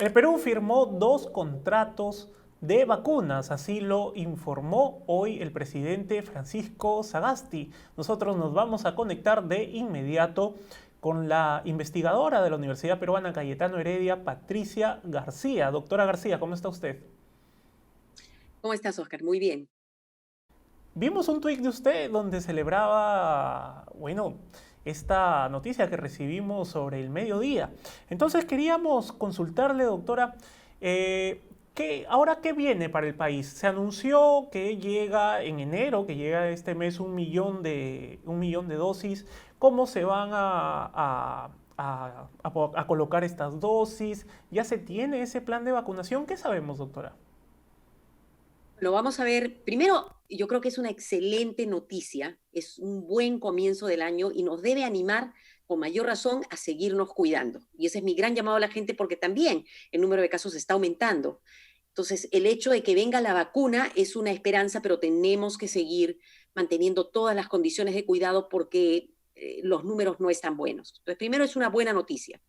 El Perú firmó dos contratos de vacunas, así lo informó hoy el presidente Francisco Sagasti. Nosotros nos vamos a conectar de inmediato con la investigadora de la Universidad Peruana Cayetano Heredia, Patricia García. Doctora García, ¿cómo está usted? ¿Cómo estás, Oscar? Muy bien. Vimos un tuit de usted donde celebraba, bueno, esta noticia que recibimos sobre el mediodía. Entonces queríamos consultarle, doctora, ahora qué viene para el país. Se anunció que llega en enero, que llega este mes un millón de dosis. ¿Cómo se van a colocar estas dosis? ¿Ya se tiene ese plan de vacunación? ¿Qué sabemos, doctora? Lo vamos a ver. Primero, yo creo que es una excelente noticia, es un buen comienzo del año y nos debe animar con mayor razón a seguirnos cuidando. Y ese es mi gran llamado a la gente porque también el número de casos está aumentando. Entonces, el hecho de que venga la vacuna es una esperanza, pero tenemos que seguir manteniendo todas las condiciones de cuidado porque los números no están buenos. Entonces, primero es una buena noticia.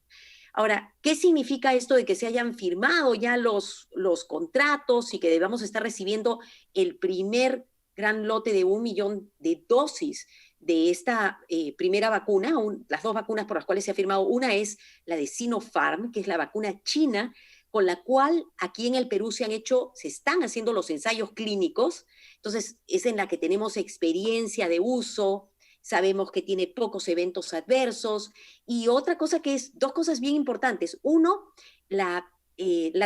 Ahora, ¿qué significa esto de que se hayan firmado ya los contratos y que debamos estar recibiendo el primer gran lote de 1 millón de dosis de esta primera vacuna? Las dos vacunas por las cuales se ha firmado, una es la de Sinopharm, que es la vacuna china, con la cual aquí en el Perú se están haciendo los ensayos clínicos. Entonces, es en la que tenemos experiencia de uso, sabemos que tiene pocos eventos adversos. Y otra cosa que es, dos cosas bien importantes. Uno, la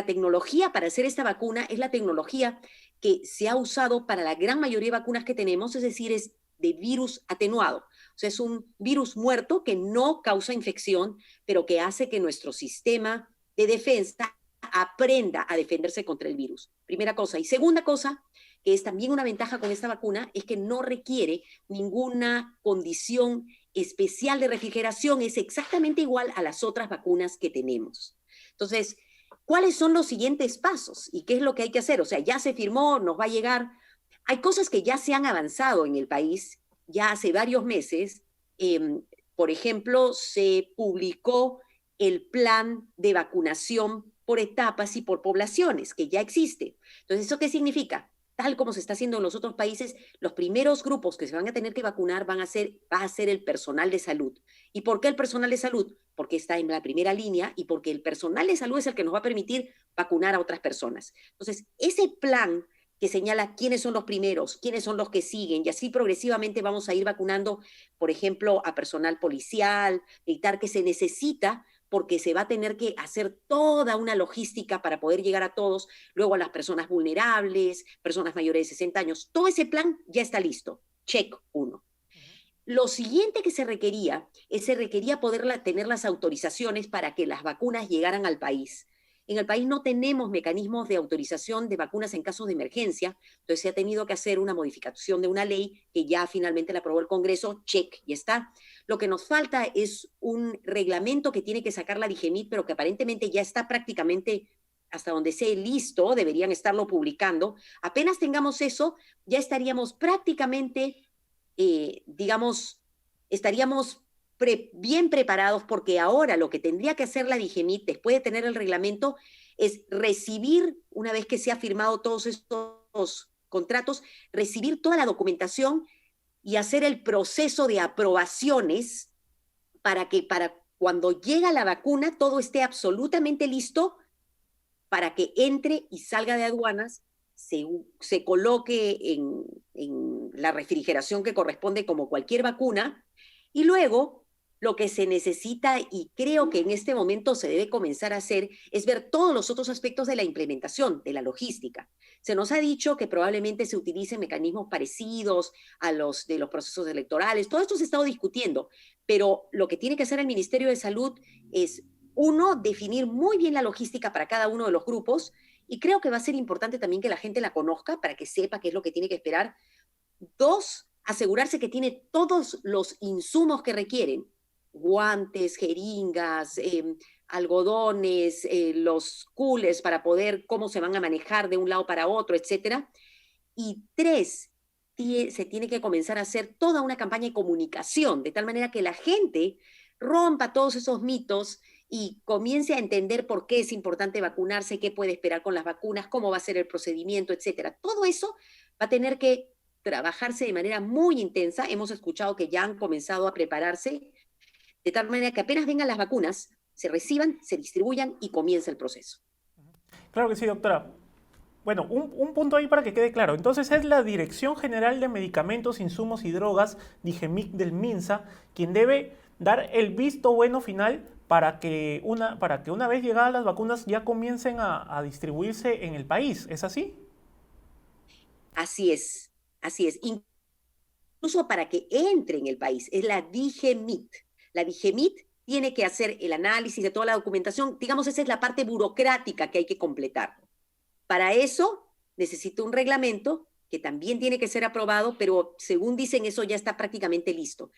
tecnología para hacer esta vacuna es la tecnología que se ha usado para la gran mayoría de vacunas que tenemos, es decir, es de virus atenuado. O sea, es un virus muerto que no causa infección, pero que hace que nuestro sistema de defensa aprenda a defenderse contra el virus. Primera cosa. Y segunda cosa, que es también una ventaja con esta vacuna, es que no requiere ninguna condición especial de refrigeración, es exactamente igual a las otras vacunas que tenemos. Entonces, ¿cuáles son los siguientes pasos y qué es lo que hay que hacer? O sea, ya se firmó, nos va a llegar. Hay cosas que ya se han avanzado en el país ya hace varios meses. Eh, por ejemplo, se publicó el plan de vacunación por etapas y por poblaciones, que ya existe. Entonces, ¿eso qué significa? Tal como se está haciendo en los otros países, los primeros grupos que se van a tener que vacunar va a ser el personal de salud. ¿Y por qué el personal de salud? Porque está en la primera línea y porque el personal de salud es el que nos va a permitir vacunar a otras personas. Entonces, ese plan que señala quiénes son los primeros, quiénes son los que siguen, y así progresivamente vamos a ir vacunando, por ejemplo, a personal policial, militar, que se necesita porque se va a tener que hacer toda una logística para poder llegar a todos, luego a las personas vulnerables, personas mayores de 60 años. Todo ese plan ya está listo. Check uno. Lo siguiente que se requería poder tener las autorizaciones para que las vacunas llegaran al país. En el país no tenemos mecanismos de autorización de vacunas en casos de emergencia, entonces se ha tenido que hacer una modificación de una ley que ya finalmente la aprobó el Congreso, check, y está. Lo que nos falta es un reglamento que tiene que sacar la DIGEMIT, pero que aparentemente ya está prácticamente hasta donde sé listo, deberían estarlo publicando. Apenas tengamos eso, ya estaríamos prácticamente digamos, estaríamos bien preparados porque ahora lo que tendría que hacer la DIGEMIT después de tener el reglamento es recibir, una vez que se ha firmado todos estos contratos, recibir toda la documentación y hacer el proceso de aprobaciones para que para cuando llega la vacuna todo esté absolutamente listo para que entre y salga de aduanas, se coloque en la refrigeración que corresponde como cualquier vacuna, y luego lo que se necesita, y creo que en este momento se debe comenzar a hacer, es ver todos los otros aspectos de la implementación, de la logística. Se nos ha dicho que probablemente se utilicen mecanismos parecidos a los de los procesos electorales. Todo esto se ha estado discutiendo, pero lo que tiene que hacer el Ministerio de Salud es uno, definir muy bien la logística para cada uno de los grupos, y creo que va a ser importante también que la gente la conozca para que sepa qué es lo que tiene que esperar. Dos, asegurarse que tiene todos los insumos que requieren, guantes, jeringas, algodones, los coolers para poder cómo se van a manejar de un lado para otro, etcétera. Y tres, se tiene que comenzar a hacer toda una campaña de comunicación, de tal manera que la gente rompa todos esos mitos y comience a entender por qué es importante vacunarse, qué puede esperar con las vacunas, cómo va a ser el procedimiento, etcétera. Todo eso va a tener que trabajarse de manera muy intensa. Hemos escuchado que ya han comenzado a prepararse, de tal manera que apenas vengan las vacunas, se reciban, se distribuyan y comienza el proceso. Claro que sí, doctora. Bueno, un punto ahí para que quede claro. Entonces es la Dirección General de Medicamentos, Insumos y Drogas, DIGEMIC del MINSA, quien debe dar el visto bueno final para que una vez llegadas las vacunas ya comiencen a distribuirse en el país. ¿Es así? Así es, así es. Incluso para que entre en el país, es la DIGEMIT. La DIGEMIT tiene que hacer el análisis de toda la documentación. Digamos, esa es la parte burocrática que hay que completar. Para eso necesito un reglamento que también tiene que ser aprobado, pero según dicen, eso ya está prácticamente listo.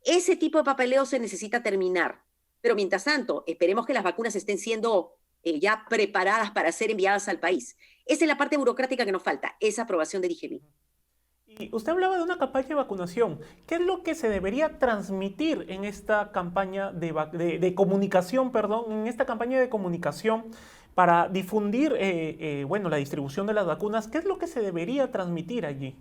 Ese tipo de papeleo se necesita terminar, pero mientras tanto, esperemos que las vacunas estén siendo ya preparadas para ser enviadas al país. Esa es la parte burocrática que nos falta, esa aprobación de DIGEMI. Y usted hablaba de una campaña de vacunación. ¿Qué es lo que se debería transmitir en esta campaña de comunicación, perdón, en esta campaña de comunicación para difundir, bueno, la distribución de las vacunas? ¿Qué es lo que se debería transmitir allí?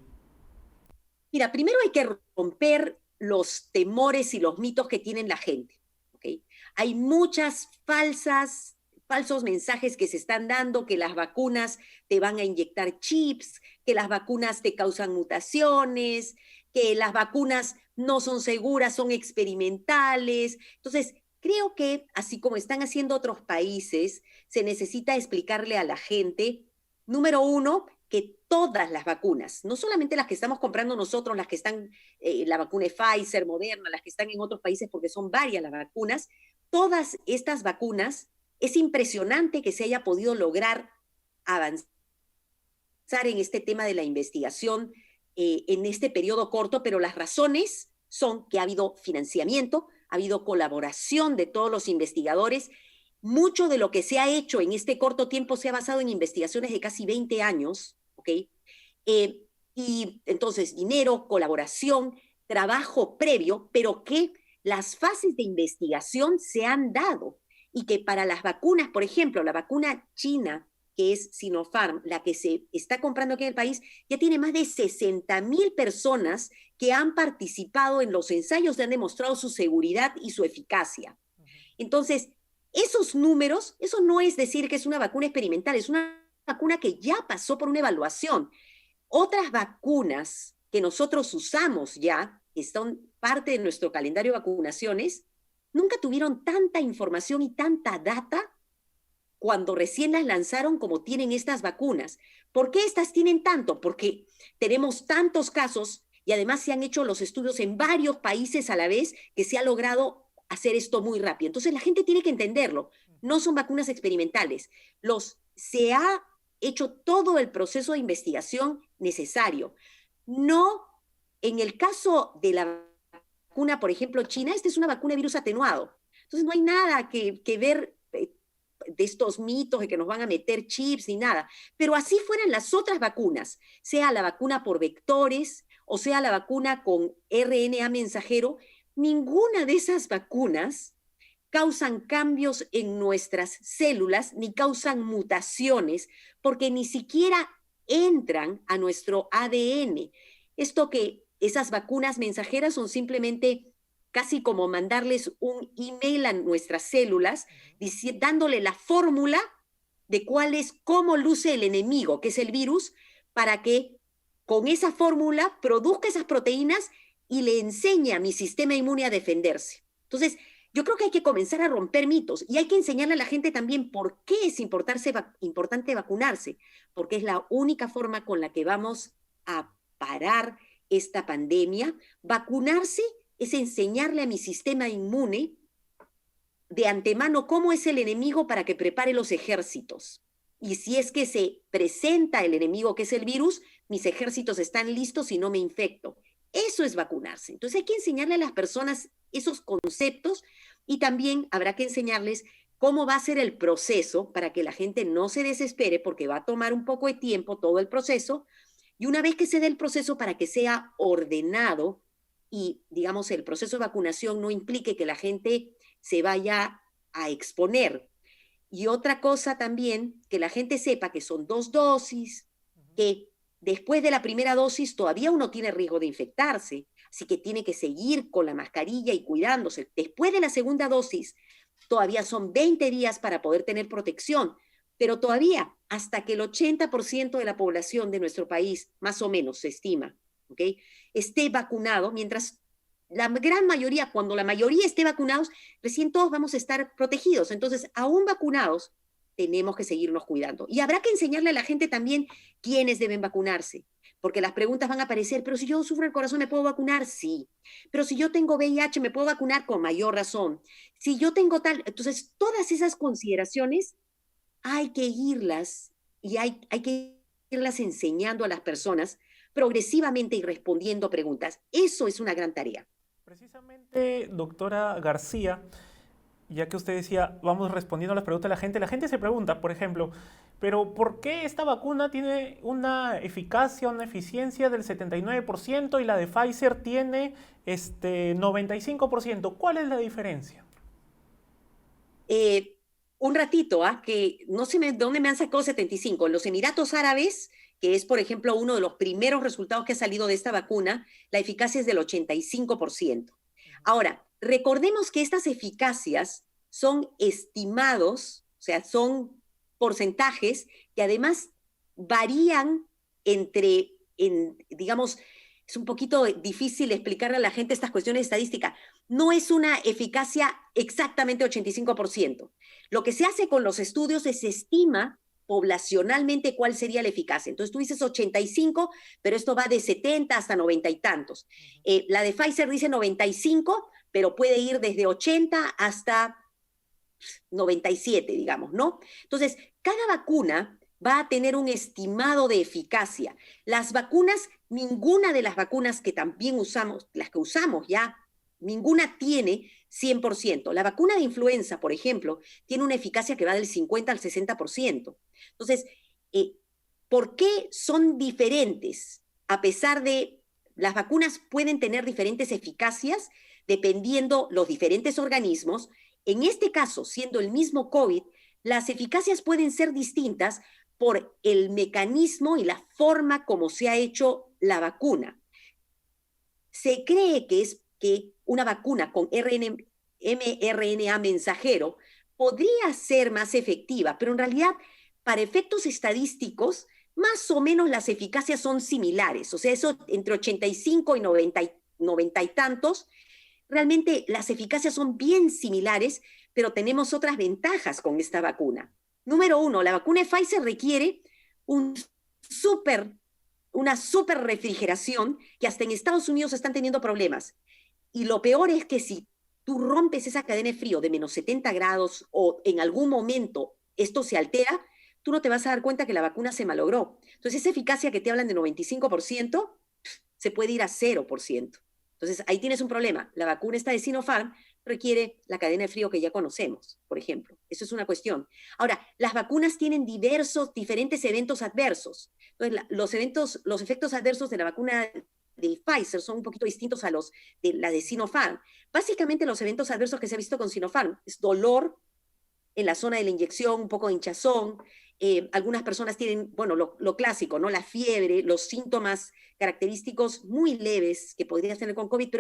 Mira, primero hay que romper los temores y los mitos que tiene la gente. ¿Okay? Hay muchas falsos mensajes que se están dando, que las vacunas te van a inyectar chips, que las vacunas te causan mutaciones, que las vacunas no son seguras, son experimentales. Entonces, creo que así como están haciendo otros países, se necesita explicarle a la gente, número uno, que todas las vacunas, no solamente las que estamos comprando nosotros, las que están, la vacuna de Pfizer, Moderna, las que están en otros países, porque son varias las vacunas, todas estas vacunas, es impresionante que se haya podido lograr avanzar en este tema de la investigación en este periodo corto, pero las razones son que ha habido financiamiento, ha habido colaboración de todos los investigadores. Mucho de lo que se ha hecho en este corto tiempo se ha basado en investigaciones de casi 20 años, ¿ok? Y entonces, dinero, colaboración, trabajo previo, pero que las fases de investigación se han dado y que para las vacunas, por ejemplo, la vacuna china, que es Sinopharm, la que se está comprando aquí en el país, ya tiene más de 60,000 personas que han participado en los ensayos y han demostrado su seguridad y su eficacia. Entonces, esos números, eso no es decir que es una vacuna experimental, es una vacuna que ya pasó por una evaluación. Otras vacunas que nosotros usamos ya, que son parte de nuestro calendario de vacunaciones, nunca tuvieron tanta información y tanta data cuando recién las lanzaron como tienen estas vacunas. ¿Por qué estas tienen tanto? Porque tenemos tantos casos y además se han hecho los estudios en varios países a la vez que se ha logrado hacer esto muy rápido. Entonces la gente tiene que entenderlo. No son vacunas experimentales. Se ha hecho todo el proceso de investigación necesario. No, en el caso de la vacuna, por ejemplo, china, esta es una vacuna de virus atenuado. Entonces no hay nada que ver de estos mitos de que nos van a meter chips ni nada. Pero así fueran las otras vacunas, sea la vacuna por vectores o sea la vacuna con RNA mensajero, ninguna de esas vacunas causan cambios en nuestras células ni causan mutaciones porque ni siquiera entran a nuestro ADN. Esto que esas vacunas mensajeras son simplemente casi como mandarles un email a nuestras células dándole la fórmula de cuál es, cómo luce el enemigo, que es el virus, para que con esa fórmula produzca esas proteínas y le enseñe a mi sistema inmune a defenderse. Entonces, yo creo que hay que comenzar a romper mitos y hay que enseñarle a la gente también por qué es importante vacunarse, porque es la única forma con la que vamos a parar esta pandemia. Vacunarse es enseñarle a mi sistema inmune de antemano cómo es el enemigo para que prepare los ejércitos. Y si es que se presenta el enemigo que es el virus, mis ejércitos están listos y no me infecto. Eso es vacunarse. Entonces hay que enseñarle a las personas esos conceptos y también habrá que enseñarles cómo va a ser el proceso para que la gente no se desespere porque va a tomar un poco de tiempo todo el proceso y una vez que se dé el proceso para que sea ordenado y, digamos, el proceso de vacunación no implique que la gente se vaya a exponer. Y otra cosa también, que la gente sepa que son 2 dosis, que después de la primera dosis todavía uno tiene riesgo de infectarse, así que tiene que seguir con la mascarilla y cuidándose. Después de la segunda dosis, todavía son 20 días para poder tener protección, pero todavía hasta que el 80% de la población de nuestro país, más o menos se estima, ¿ok?, esté vacunado, mientras la gran mayoría, cuando la mayoría esté vacunados, recién todos vamos a estar protegidos. Entonces, aún vacunados, tenemos que seguirnos cuidando. Y habrá que enseñarle a la gente también quiénes deben vacunarse, porque las preguntas van a aparecer, pero si yo sufro el corazón, ¿me puedo vacunar? Sí. Pero si yo tengo VIH, ¿me puedo vacunar? Con mayor razón. Si yo tengo tal... Entonces, todas esas consideraciones hay que irlas y hay que irlas enseñando a las personas progresivamente y respondiendo preguntas. Eso es una gran tarea. Precisamente, doctora García, ya que usted decía, vamos respondiendo a las preguntas de la gente se pregunta, por ejemplo, pero ¿por qué esta vacuna tiene una eficacia, una eficiencia del 79% y la de Pfizer tiene 95%? ¿Cuál es la diferencia? Eh, un ratito, que no sé dónde me han sacado 75. En los Emiratos Árabes, que es, por ejemplo, uno de los primeros resultados que ha salido de esta vacuna, la eficacia es del 85%. Ahora, recordemos que estas eficacias son estimados, o sea, son porcentajes que además varían digamos, es un poquito difícil explicarle a la gente estas cuestiones estadísticas. No es una eficacia exactamente 85%. Lo que se hace con los estudios es se estima poblacionalmente cuál sería la eficacia. Entonces tú dices 85, pero esto va de 70 hasta 90 y tantos. La de Pfizer dice 95, pero puede ir desde 80 hasta 97, digamos, ¿no? Entonces, cada vacuna va a tener un estimado de eficacia. Las vacunas, ninguna de las vacunas que también usamos, las que usamos ya, ninguna tiene 100%. La vacuna de influenza, por ejemplo, tiene una eficacia que va del 50 al 60%. Entonces, ¿por qué son diferentes? A pesar de, las vacunas pueden tener diferentes eficacias dependiendo los diferentes organismos. En este caso, siendo el mismo COVID, las eficacias pueden ser distintas por el mecanismo y la forma como se ha hecho la vacuna. Se cree que una vacuna con mRNA mensajero podría ser más efectiva, pero en realidad, para efectos estadísticos, más o menos las eficacias son similares, o sea, eso entre 85 y 90 y tantos. Realmente las eficacias son bien similares, pero tenemos otras ventajas con esta vacuna. Número uno, la vacuna de Pfizer requiere una super refrigeración que hasta en Estados Unidos están teniendo problemas. Y lo peor es que si tú rompes esa cadena de frío de menos 70 grados o en algún momento esto se altera, tú no te vas a dar cuenta que la vacuna se malogró. Entonces esa eficacia que te hablan de 95% se puede ir a 0%. Entonces, ahí tienes un problema. La vacuna esta de Sinopharm requiere la cadena de frío que ya conocemos, por ejemplo. Eso es una cuestión. Ahora, las vacunas tienen diferentes eventos adversos. Entonces, los efectos adversos de la vacuna de Pfizer son un poquito distintos a los de la de Sinopharm. Básicamente, los eventos adversos que se ha visto con Sinopharm es dolor en la zona de la inyección, un poco de hinchazón. Algunas personas tienen, bueno, lo clásico, ¿no? La fiebre, los síntomas característicos muy leves que podrías tener con COVID,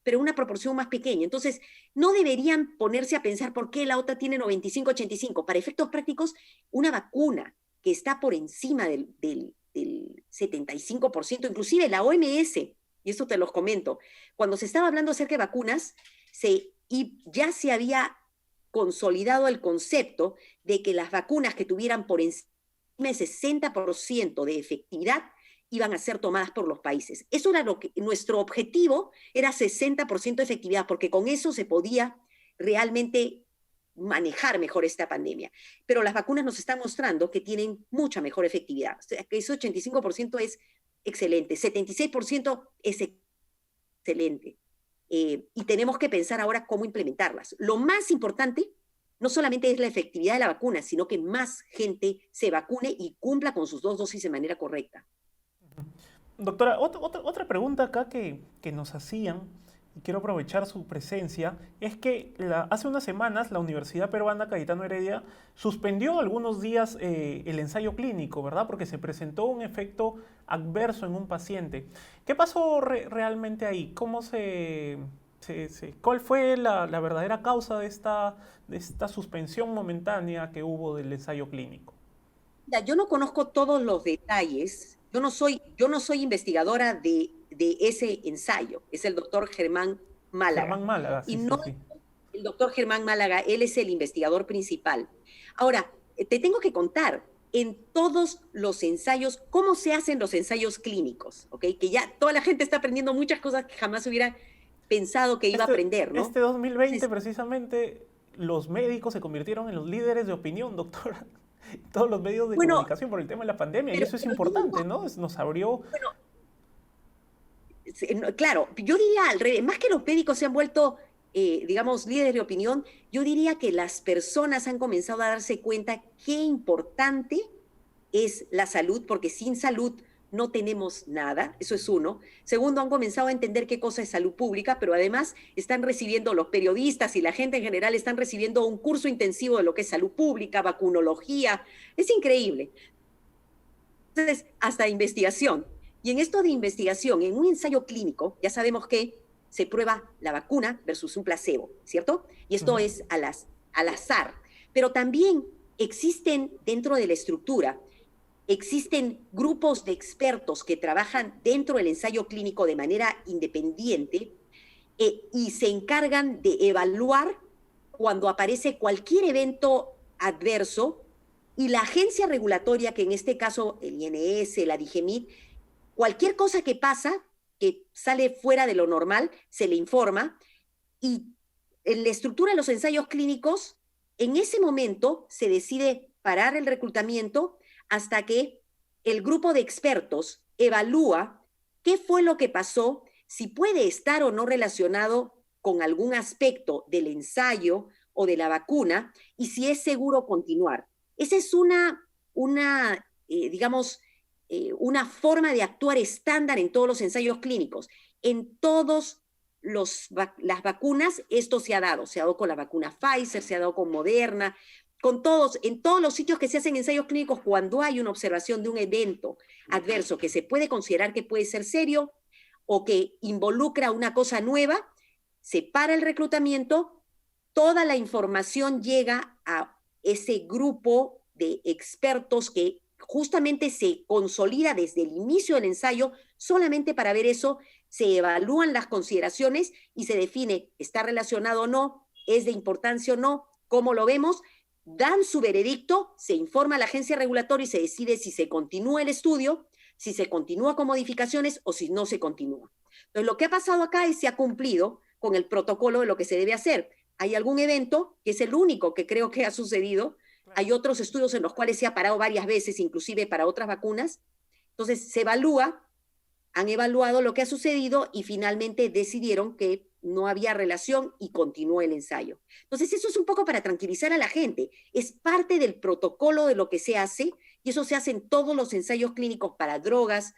pero una proporción más pequeña. Entonces, no deberían ponerse a pensar por qué la otra tiene 95, 85. Para efectos prácticos, una vacuna que está por encima del 75%, inclusive la OMS, y esto te los comento, cuando se estaba hablando acerca de vacunas, y ya se había consolidado el concepto de que las vacunas que tuvieran por encima del 60% de efectividad iban a ser tomadas por los países. Eso era nuestro objetivo, era 60% de efectividad, porque con eso se podía realmente manejar mejor esta pandemia. Pero las vacunas nos están mostrando que tienen mucha mejor efectividad. O sea, que ese 85% es excelente, 76% es excelente. Y tenemos que pensar ahora cómo implementarlas. Lo más importante no solamente es la efectividad de la vacuna, sino que más gente se vacune y cumpla con sus 2 dosis de manera correcta. Doctora, otra pregunta acá que nos hacían, y quiero aprovechar su presencia, es que hace unas semanas la Universidad Peruana Cayetano Heredia suspendió algunos días el ensayo clínico, ¿verdad? Porque se presentó un efecto adverso en un paciente. ¿Qué pasó realmente ahí? ¿Cuál fue la verdadera causa de esta suspensión momentánea que hubo del ensayo clínico? Ya, yo no conozco todos los detalles, yo no soy investigadora de ese ensayo, es el doctor Germán Málaga. Germán Málaga, Y sí, no sí, sí. el doctor Germán Málaga, él es el investigador principal. Ahora, te tengo que contar, en todos los ensayos, cómo se hacen los ensayos clínicos, ¿ok? Que ya toda la gente está aprendiendo muchas cosas que jamás hubiera pensado que iba a aprender, ¿no? Este 2020 Entonces, precisamente los médicos se convirtieron en los líderes de opinión, doctora. Todos los medios de bueno, comunicación por el tema de la pandemia, y eso es pero yo importante, diría, ¿no? Nos abrió. bueno, claro, yo diría al revés, más que los médicos se han vuelto, digamos, líderes de opinión, yo diría que las personas han comenzado a darse cuenta qué importante es la salud, porque sin salud no tenemos nada, eso es uno. Segundo, han comenzado a entender qué cosa es salud pública, pero además están recibiendo, los periodistas y la gente en general están recibiendo un curso intensivo de lo que es salud pública, vacunología, es increíble. Entonces, hasta investigación. Y en esto de investigación, en un ensayo clínico, ya sabemos que se prueba la vacuna versus un placebo, ¿cierto? Y esto Ujú. es al azar. Pero también existen dentro de la estructura, existen grupos de expertos que trabajan dentro del ensayo clínico de manera independiente y se encargan de evaluar cuando aparece cualquier evento adverso y la agencia regulatoria, que en este caso el INS, la DIGEMIT, cualquier cosa que pasa, que sale fuera de lo normal, se le informa y en la estructura de los ensayos clínicos, en ese momento se decide parar el reclutamiento hasta que el grupo de expertos evalúa qué fue lo que pasó, si puede estar o no relacionado con algún aspecto del ensayo o de la vacuna y si es seguro continuar. Esa es digamos, una forma de actuar estándar en todos los ensayos clínicos. En todos las vacunas, esto se ha dado con la vacuna Pfizer, se ha dado con Moderna, con todos, en todos los sitios que se hacen ensayos clínicos, cuando hay una observación de un evento adverso que se puede considerar que puede ser serio o que involucra una cosa nueva, se para el reclutamiento, toda la información llega a ese grupo de expertos que justamente se consolida desde el inicio del ensayo, solamente para ver eso, se evalúan las consideraciones y se define, ¿está relacionado o no? ¿Es de importancia o no? ¿Cómo lo vemos? Dan su veredicto, se informa a la agencia regulatoria y se decide si se continúa el estudio, si se continúa con modificaciones o si no se continúa. Entonces, lo que ha pasado acá es que se ha cumplido con el protocolo de lo que se debe hacer. Hay algún evento, que es el único que creo que ha sucedido, hay otros estudios en los cuales se ha parado varias veces, inclusive para otras vacunas. Entonces, se evalúa, han evaluado lo que ha sucedido y finalmente decidieron que no había relación y continuó el ensayo. Entonces, eso es un poco para tranquilizar a la gente. Es parte del protocolo de lo que se hace y eso se hace en todos los ensayos clínicos para drogas,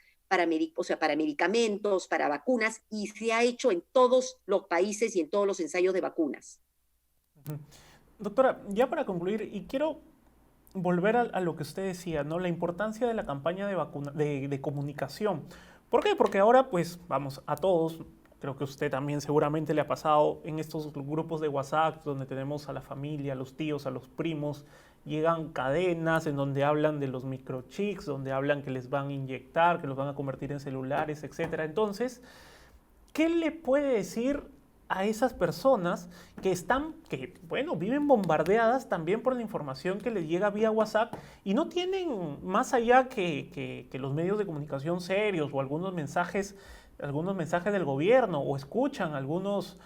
o sea, para medicamentos, para vacunas y se ha hecho en todos los países y en todos los ensayos de vacunas. Ujú. Doctora, ya para concluir, y quiero volver a lo que usted decía, ¿no? La importancia de la campaña de comunicación. ¿Por qué? Porque ahora, pues, vamos, a todos, creo que a usted también seguramente le ha pasado en estos grupos de WhatsApp donde tenemos a la familia, a los tíos, a los primos, llegan cadenas en donde hablan de los microchips, donde hablan que les van a inyectar, que los van a convertir en celulares, etcétera. Entonces, ¿qué le puede decir a esas personas bueno, viven bombardeadas también por la información que les llega vía WhatsApp y no tienen más allá que los medios de comunicación serios o algunos mensajes del gobierno o escuchan algunos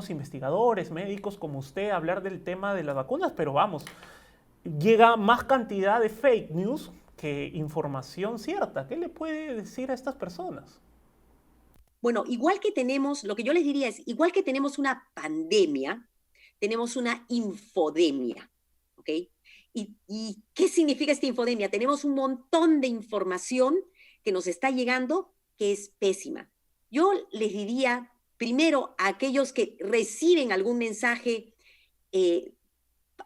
investigadores, médicos como usted hablar del tema de las vacunas, pero vamos, llega más cantidad de fake news que información cierta? ¿Qué le puede decir a estas personas? Bueno, igual que tenemos, lo que yo les diría es, igual que tenemos una pandemia, tenemos una infodemia, ¿ok? ¿Y qué significa esta infodemia? Tenemos un montón de información que nos está llegando que es pésima. Yo les diría, primero, a aquellos que reciben algún mensaje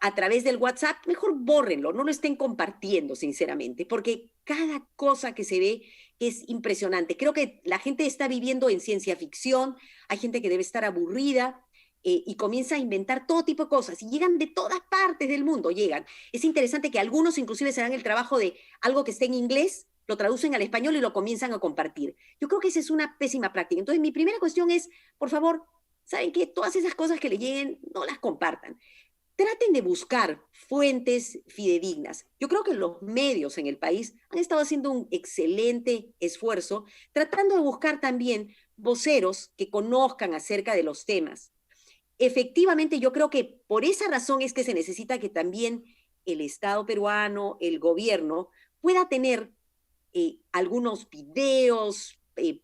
a través del WhatsApp, mejor bórrenlo, no lo estén compartiendo, sinceramente, porque cada cosa que se ve es impresionante. Creo que la gente está viviendo en ciencia ficción, hay gente que debe estar aburrida, y comienza a inventar todo tipo de cosas, y llegan de todas partes del mundo, llegan. Es interesante que algunos inclusive se dan el trabajo de algo que esté en inglés, lo traducen al español y lo comienzan a compartir. Yo creo que esa es una pésima práctica. Entonces, mi primera cuestión es, por favor, ¿saben qué? Todas esas cosas que le lleguen, no las compartan. Traten de buscar fuentes fidedignas. Yo creo que los medios en el país han estado haciendo un excelente esfuerzo, tratando de buscar también voceros que conozcan acerca de los temas. Efectivamente, yo creo que por esa razón es que se necesita que también el Estado peruano, el gobierno, pueda tener algunos videos,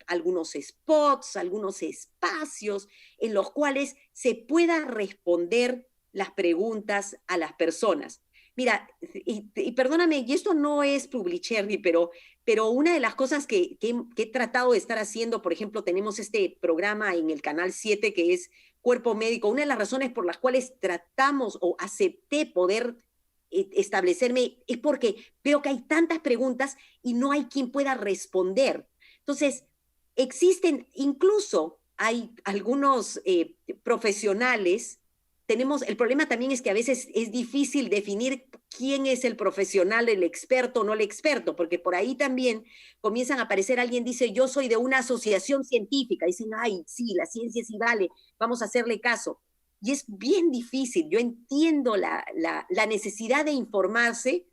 algunos spots, algunos espacios en los cuales se pueda responder las preguntas a las personas. Mira, y perdóname, y esto no es Publicherry, pero una de las cosas que he tratado de estar haciendo, por ejemplo, tenemos este programa en el Canal 7 que es Cuerpo Médico. Una de las razones por las cuales tratamos o acepté poder establecerme es porque veo que hay tantas preguntas y no hay quien pueda responder. Entonces, existen, incluso hay algunos profesionales. El problema también es que a veces es difícil definir quién es el profesional, el experto o no el experto, porque por ahí también comienzan a aparecer, alguien dice, yo soy de una asociación científica, dicen, ay, sí, la ciencia sí vale, vamos a hacerle caso. Y es bien difícil, yo entiendo la necesidad de informarse,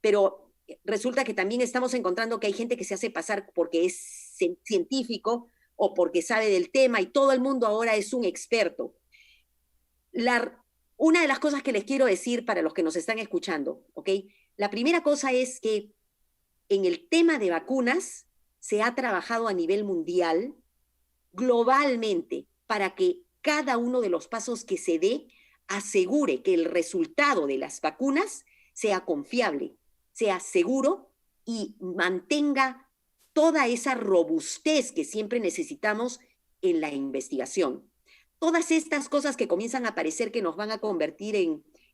pero resulta que también estamos encontrando que hay gente que se hace pasar porque es científico o porque sabe del tema y todo el mundo ahora es un experto. Una de las cosas que les quiero decir para los que nos están escuchando, ¿ok? La primera cosa es que en el tema de vacunas se ha trabajado a nivel mundial, globalmente, para que cada uno de los pasos que se dé asegure que el resultado de las vacunas sea confiable, sea seguro y mantenga toda esa robustez que siempre necesitamos en la investigación. Todas estas cosas que comienzan a parecer que nos van a convertir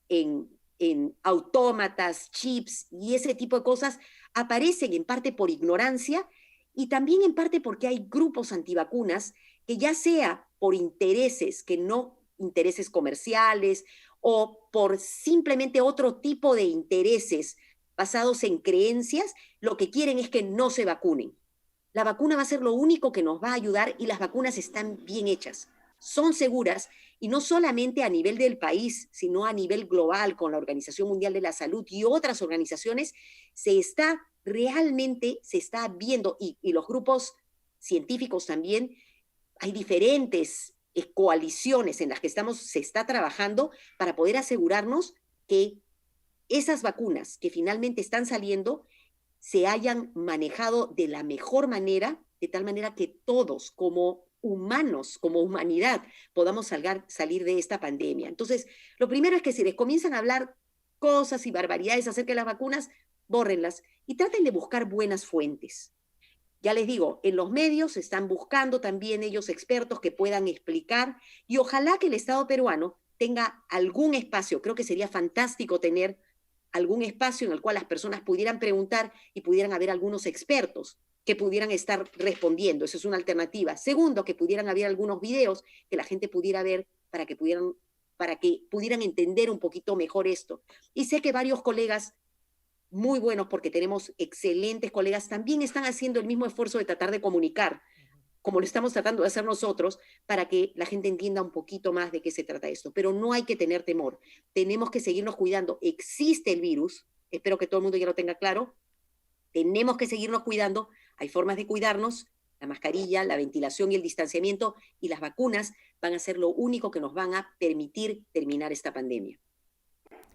en autómatas, chips y ese tipo de cosas, aparecen en parte por ignorancia y también en parte porque hay grupos antivacunas que ya sea por intereses, que no intereses comerciales o por simplemente otro tipo de intereses basados en creencias, lo que quieren es que no se vacunen. La vacuna va a ser lo único que nos va a ayudar y las vacunas están bien hechas, son seguras y no solamente a nivel del país, sino a nivel global con la Organización Mundial de la Salud y otras organizaciones, realmente se está viendo y los grupos científicos también, hay diferentes coaliciones en las que se está trabajando para poder asegurarnos que esas vacunas que finalmente están saliendo se hayan manejado de la mejor manera, de tal manera que todos como humanos, como humanidad, podamos salir de esta pandemia. Entonces, lo primero es que si les comienzan a hablar cosas y barbaridades acerca de las vacunas, bórrenlas y traten de buscar buenas fuentes. Ya les digo, en los medios están buscando también ellos expertos que puedan explicar y ojalá que el Estado peruano tenga algún espacio, creo que sería fantástico tener algún espacio en el cual las personas pudieran preguntar y pudieran haber algunos expertos que pudieran estar respondiendo. Eso es una alternativa. Segundo, que pudieran haber algunos videos que la gente pudiera ver para que pudieran entender un poquito mejor esto. Y sé que varios colegas muy buenos, porque tenemos excelentes colegas, también están haciendo el mismo esfuerzo de tratar de comunicar, como lo estamos tratando de hacer nosotros, para que la gente entienda un poquito más de qué se trata esto. Pero no hay que tener temor, tenemos que seguirnos cuidando. Existe el virus, espero que todo el mundo ya lo tenga claro, tenemos que seguirnos cuidando, hay formas de cuidarnos, la mascarilla, la ventilación y el distanciamiento, y las vacunas van a ser lo único que nos van a permitir terminar esta pandemia.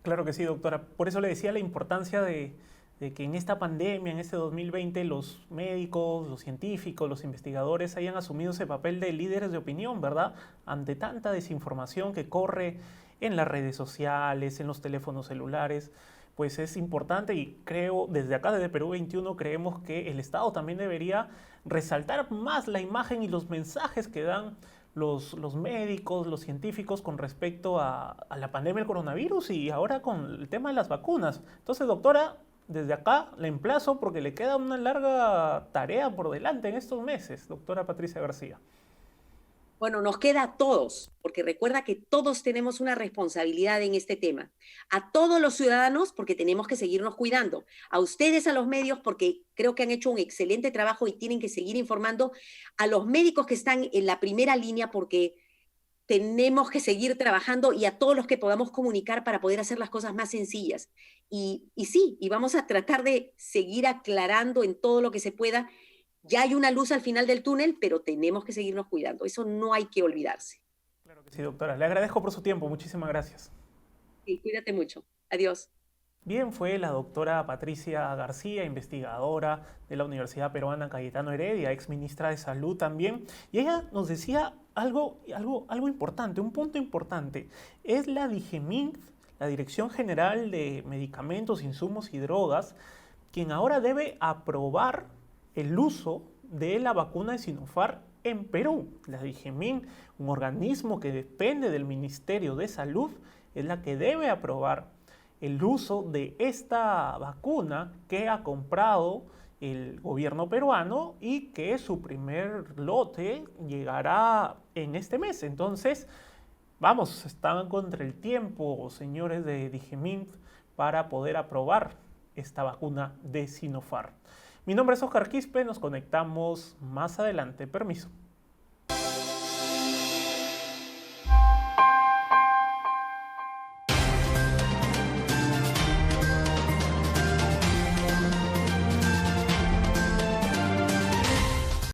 Claro que sí, doctora. Por eso le decía la importancia de que en esta pandemia, en este 2020, los médicos, los científicos, los investigadores hayan asumido ese papel de líderes de opinión, ¿verdad? Ante tanta desinformación que corre en las redes sociales, en los teléfonos celulares. pues es importante y creo, desde acá, desde Perú 21, creemos que el Estado también debería resaltar más la imagen y los mensajes que dan los médicos, los científicos con respecto a la pandemia del coronavirus y ahora con el tema de las vacunas. Entonces, doctora, desde acá la emplazo porque le queda una larga tarea por delante en estos meses, doctora Patricia García. Bueno, nos queda a todos, porque recuerda que todos tenemos una responsabilidad en este tema. A todos los ciudadanos, porque tenemos que seguirnos cuidando. A ustedes, a los medios, porque creo que han hecho un excelente trabajo y tienen que seguir informando. A los médicos que están en la primera línea, porque tenemos que seguir trabajando y a todos los que podamos comunicar para poder hacer las cosas más sencillas. Y sí, y vamos a tratar de seguir aclarando en todo lo que se pueda. Ya hay una luz al final del túnel, pero tenemos que seguirnos cuidando. Eso no hay que olvidarse. Claro que sí, doctora. Le agradezco por su tiempo. Muchísimas gracias. Y cuídate mucho. Adiós. Bien, fue la doctora Patricia García, investigadora de la Universidad Peruana Cayetano Heredia, ex ministra de Salud también, y ella nos decía algo importante, un punto importante. Es la DIGEMINT, la Dirección General de Medicamentos, Insumos y Drogas, quien ahora debe aprobar el uso de la vacuna de Sinopharm en Perú. La DIGEMIN, un organismo que depende del Ministerio de Salud, es la que debe aprobar el uso de esta vacuna que ha comprado el gobierno peruano y que su primer lote llegará en este mes. Entonces, vamos, están contra el tiempo, señores de DIGEMINT, para poder aprobar esta vacuna de Sinopharm. Mi nombre es Oscar Quispe, nos conectamos más adelante. Permiso.